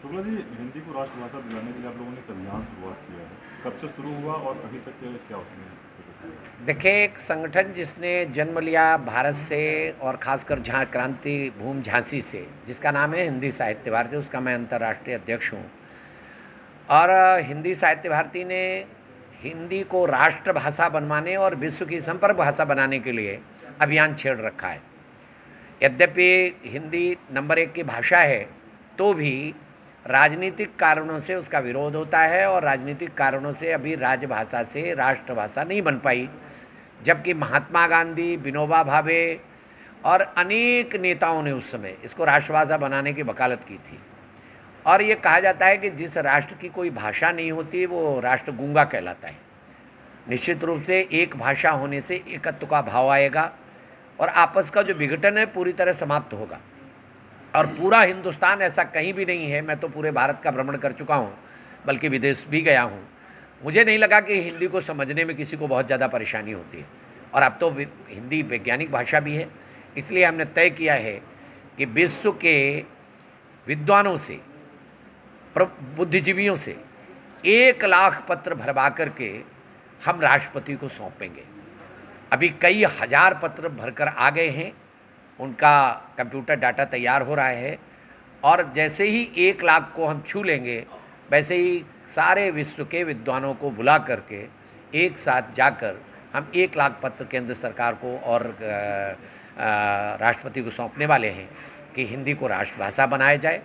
शुक्ला जी, हिंदी को राष्ट्रभाषा दिलाने के लिए आप लोगों ने एक अभियान शुरुआत किया है, कब से शुरू हुआ और अभी तक क्या उसमें? देखिए, एक संगठन जिसने जन्म लिया भारत से और खासकर क्रांति भूमि झांसी से, जिसका नाम है हिंदी साहित्य भारती, उसका मैं अंतर्राष्ट्रीय अध्यक्ष हूँ। और हिंदी साहित्य भारती ने हिंदी को राष्ट्रभाषा बनवाने और विश्व की संपर्क भाषा बनाने के लिए अभियान छेड़ रखा है। यद्यपि हिंदी नंबर 1 की भाषा है, तो भी राजनीतिक कारणों से उसका विरोध होता है और राजनीतिक कारणों से अभी राजभाषा से राष्ट्रभाषा नहीं बन पाई, जबकि महात्मा गांधी, विनोबा भावे और अनेक नेताओं ने उस समय इसको राष्ट्रभाषा बनाने की वकालत की थी। और ये कहा जाता है कि जिस राष्ट्र की कोई भाषा नहीं होती वो राष्ट्र गूंगा कहलाता है। निश्चित रूप से एक भाषा होने से एकत्व का भाव आएगा और आपस का जो विघटन है पूरी तरह समाप्त होगा। और पूरा हिंदुस्तान ऐसा कहीं भी नहीं है, मैं तो पूरे भारत का भ्रमण कर चुका हूँ, बल्कि विदेश भी गया हूँ, मुझे नहीं लगा कि हिंदी को समझने में किसी को बहुत ज़्यादा परेशानी होती है। और अब तो हिंदी वैज्ञानिक भाषा भी है, इसलिए हमने तय किया है कि विश्व के विद्वानों से, बुद्धिजीवियों से 1 लाख पत्र भरवा करके हम राष्ट्रपति को सौंपेंगे। अभी कई हज़ार पत्र भरकर आ गए हैं, उनका कंप्यूटर डाटा तैयार हो रहा है और जैसे ही 1 लाख को हम छू लेंगे, वैसे ही सारे विश्व के विद्वानों को बुला करके एक साथ जाकर हम 1 लाख पत्र केंद्र सरकार को और राष्ट्रपति को सौंपने वाले हैं कि हिंदी को राष्ट्रभाषा बनाया जाए।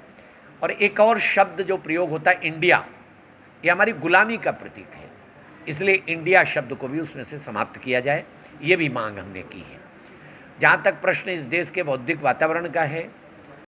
और एक और शब्द जो प्रयोग होता है इंडिया, ये हमारी गुलामी का प्रतीक है, इसलिए इंडिया शब्द को भी उसमें से समाप्त किया जाए, ये भी मांग हमने की है। जहाँ तक प्रश्न इस देश के बौद्धिक वातावरण का है,